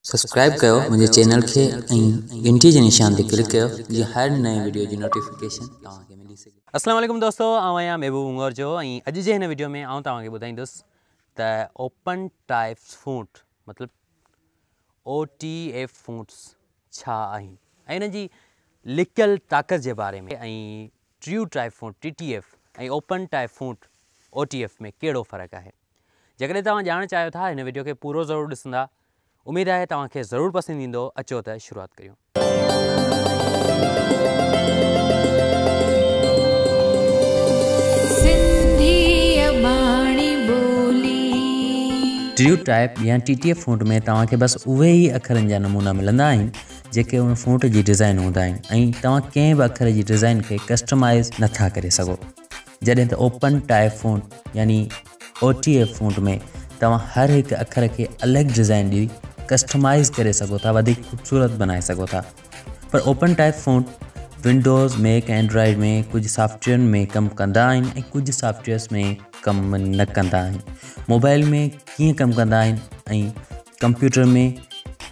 Subscribe कयो मुझे channel के घंटी के निशान ते क्लिक कयो जी हर नए वीडियो की नोटिफिकेशन तव्हांखे मिली सके। अस्सलाम वालेकुम दोस्तों, आहियां महबूब उंगर जो अॼु जे हिन वीडियो में आउं तव्हांखे ॿुधाईंदुसि त ओपन टाइप फ़ॉन्ट मतलब OTF फ़ॉन्ट्स छा आहिनि ऐं हिन जी लिखियल ताक़त जे बारे में ऐं ट्रू टाइप फ़ॉन्ट TTF ऐं ओपन टाइप फ़ॉन्ट OTF में कहिड़ो फ़र्क़ु आहे। जेकॾहिं तव्हां ॼाणणु चाहियो था हिन वीडियो खे पूरो ज़रूरु ॾिसंदा। उम्मीद आहे तव्हांखे ज़रूरु पसंदि ईंदो। अचो त शुरूआत कयूं। ट्रू टाइप या TTF फ़ॉन्ट में तव्हांखे बस उहे ई अखरनि जा नमूना मिलंदा आहिनि जेके उन फ़ॉन्ट जी डिज़ाइन हूंदा आहिनि ऐं तव्हां कंहिं बि अखर जी डिज़ाइन खे कस्टमाइज़ नथा करे सघो। जॾहिं त ओपन टाइप फ़ॉन्ट यानी OTF फ़ॉन्ट में तव्हां हर हिकु अखर खे अलॻि डिज़ाइन ॾेई कस्टमाइज़ करे सघो था, वधीक ख़ूबसूरत बनाए सघो था। पर open type font Windows Mac Android में कुछ सॉफ्टवेयर में कम कंदा आहिनि ऐं कुछ सॉफ्टवेयर्स में कम न कंदा आहिनि। मोबाइल में कीअं कम कंदा आहिनि ऐं कंप्यूटर में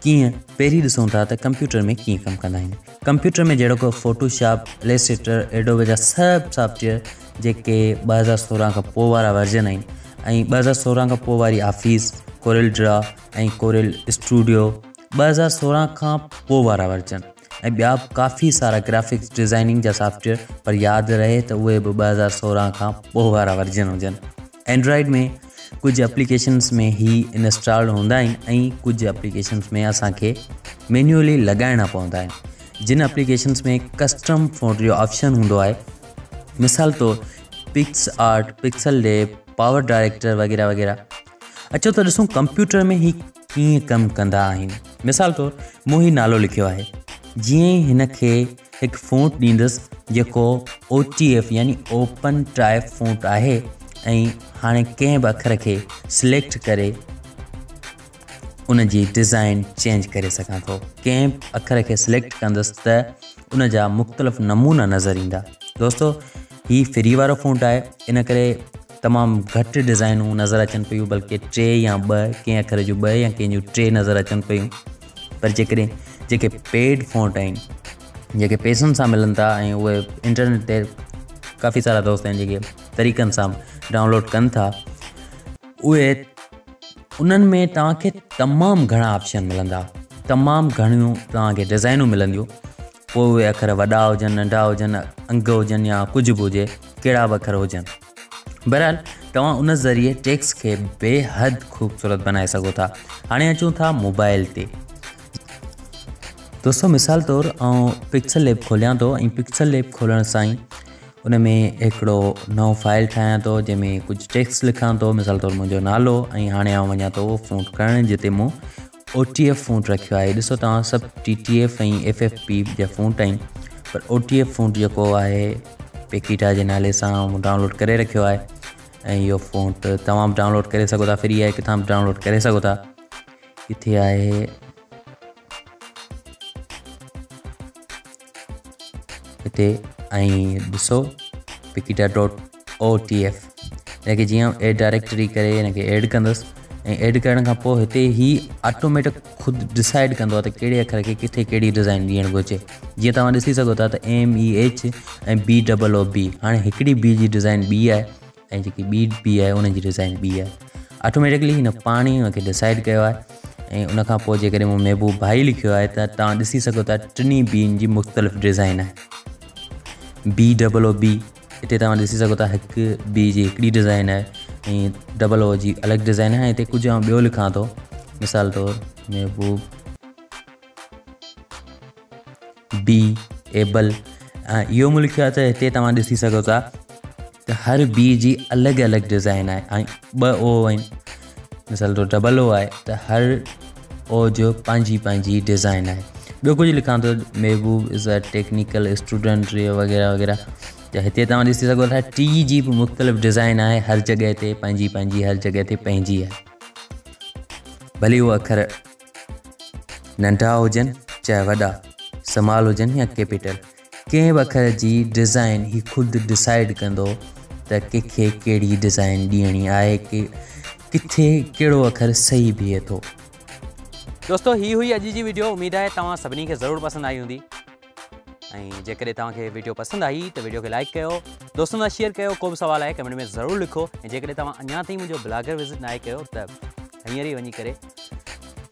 कीअं, पहिरीं ॾिसूं था त कंप्यूटर में कीअं कम कंदा आहिनि। कंप्यूटर में जहिड़ो को फोटोशॉप, इलस्ट्रेटर, एडोबे जा सभु सॉफ्टवेयर जेके 2016 खां पोइ वारा वर्जन आहिनि ऐं 2016 खां पोइ वारी ऑफिस, कोरेल ड्रा ऐं कोरेल स्टूडियो 2016 खां पोइ वारा वर्जन ऐं ॿिया काफ़ी सारा ग्राफिक्स डिज़ाइनिंग जा सॉफ्टवेयर, पर यादि रहे त उहे बि 2016 खां पोइ वारा वर्जन हुजनि। एंड्रॉइड में कुझु एप्लीकेशन्स में ही इंस्टॉल हूंदा आहिनि ऐं कुझु एप्लीकेशन्स में असांखे मैन्युअली लॻाइणा पवंदा आहिनि। जिन एप्लीकेशन्स में कस्टम फ़ॉन्ट जो ऑप्शन हूंदो आहे, मिसाल तौरु PicsArt, PixelLab, PowerDirector वग़ैरह वग़ैरह। अचो त ॾिसूं कंप्यूटर में ही कीअं कमु कंदा आहिनि। मिसाल तौरु मूं ही नालो लिखियो आहे। जीअं ई हिन खे हिकु फ़ॉन्ट ॾींदुसि जेको OTF यानी ओपन टाइप फ़ॉन्ट आहे ऐं हाणे कंहिं बि अखर खे सिलेक्ट करे उन जी डिज़ाइन चेंज करे सघां थो। कंहिं बि अखर खे सिलेक्ट कंदुसि त उन जा मुख़्तलिफ़ नमूना नज़र ईंदा। दोस्तों ही फ्री वारो फ़ॉन्ट आहे, इन करे तमामु घटि डिज़ाइनूं नज़र अचनि पियूं, बल्कि 3 या 2, कंहिं अखर जूं 2 या कंहिं जूं 3 नज़र अचनि पियूं। पर जेकॾहिं जेके पेड फ़ॉन्ट आहिनि, जेके पैसनि सां मिलनि था ऐं उहे इंटरनेट ते काफ़ी सारा दोस्त आहिनि जेके तरीक़नि सां डाउनलोड कनि था, उन्हनि में तव्हांखे तमामु घणा ऑप्शन मिलंदा, तमामु घणियूं तव्हांखे डिज़ाइनूं मिलंदियूं। पोइ उहे अखर वॾा हुजनि, नंढा हुजनि, अंग हुजनि या कुझु बि हुजे, कहिड़ा बि अखर हुजनि। बहरहाल तव्हां उन ज़रिए टेक्स्ट खे बेहद ख़ूबसूरत बनाए सघो था। हाणे अचूं था मोबाइल ते। दोस्तों मिसाल तौरु आउं पिक्सल लैब खोलियां थो ऐं पिक्सल लैब खोलण सां ई उन में हिकिड़ो नओं फाइल ठाहियां थो जंहिंमें कुझु टेक्स्ट लिखां थो। मिसाल तौरु मुंहिंजो नालो ऐं हाणे आउं वञा थो उहो फ़ॉन्ट करणु जिते मूं OTF फ़ॉन्ट रखियो आहे। ॾिसो तव्हां सभु TTF ऐं FFP जा फ़ॉन्ट आहिनि, पर OTF फ़ॉन्ट जेको आहे पेकीटा जे नाले सां मूं डाउनलोड करे रखियो आहे ऐं इहो फ़ॉन्ट तव्हां बि डाउनलोड करे सघो था। फ्री आहे, किथां बि डाउनलोड करे सघो था। किथे आहे हिते ऐं ॾिसो Pikita.OTF। हिनखे जीअं एड डायरेक्टरी करे हिनखे ऐड कंदुसि ऐं ऐड करण खां पोइ हिते ही ऑटोमेटिक ख़ुदि डिसाइड कंदो आहे त कहिड़े अखर खे किथे कहिड़ी डिज़ाइन ॾियणु घुरिजे। जीअं तव्हां ॾिसी सघो था त MEH ऐं BOOB, हाणे हिकिड़ी B जी डिज़ाइन ॿी आहे ऐं जेकी B आहे उन जी डिज़ाइन ॿी आहे। ऑटोमेटिकली हिन पाण ई हुनखे डिसाइड कयो आहे ऐं उनखां पोइ जेकॾहिं मूं महबूब भाई लिखियो आहे त तव्हां ॾिसी सघो था टिनी बीन जी मुख़्तलिफ़ डिज़ाइन आहे। BOOB हिते तव्हां ॾिसी सघो था हिकु B जी हिकिड़ी डिज़ाइन आहे ऐं OO जी अलॻि डिज़ाइन आहे। हिते कुझु आउं ॿियो लिखां थो, मिसाल तौरु महबूब B एबल, इहो मूं लिखियो आहे त हिते तव्हां ॾिसी सघो था त हर B जी अलॻि अलॻि डिज़ाइन आहे ऐं 2 O आहिनि। मिसाल तौरु OO आहे त हर O जो पंहिंजी डिज़ाइन आहे। ॿियो कुझु लिखां थो, महबूब इज़ अ टेक्निकल स्टूडेंट वग़ैरह वग़ैरह। त हिते तव्हां ॾिसी सघो था T जी बि मुख़्तलिफ़ डिज़ाइन आहे, हर जॻह ते पंहिंजी हर जॻह ते पंहिंजी आहे। भली उहे अखर नंढा हुजनि चाहे वॾा, स्मॉल हुजनि या कैपिटल, कंहिं बि अखर जी डिज़ाइन ही ख़ुदि डिसाइड कंदो त कंहिंखे कहिड़ी डिज़ाइन ॾियणी आहे, कि किथे कहिड़ो अखर सही बीहे थो। दोस्तों ही हुई अॼु जी वीडियो। उम्मीद है तव्हां सभिनी खे ज़रूरु पसंदि आई हूंदी। ऐं जेकॾहिं तव्हांखे वीडियो पसंदि आई त वीडियो खे लाइक कयो, दोस्तनि सां शेयर कयो। को बि सुवाल आहे कमेंट में ज़रूरु लिखो। ऐं जेकॾहिं तव्हां अञा ताईं मुंहिंजो ब्लॉगर विज़िट न आहे कयो त हींअर ई वञी करे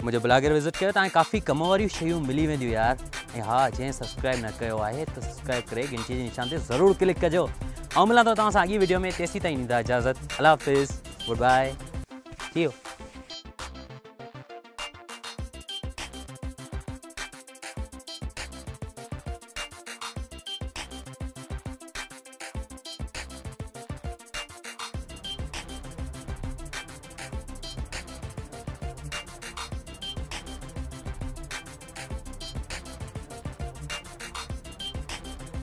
मुंहिंजो ब्लॉगर विज़िट कयो। तव्हांखे काफ़ी कम वारियूं शयूं मिली वेंदियूं यार। ऐं हा, जंहिं सब्सक्राइब न कयो आहे त सब्सक्राइब करे घंटी जे निशान ते ज़रूरु क्लिक कजो। ऐं मिलां थो तव्हां सां अॻी वीडियो में। तेसीं ताईं ॾींदा इजाज़त। अल्लाह हाफ़िज़, गुड बाय, थी वियो।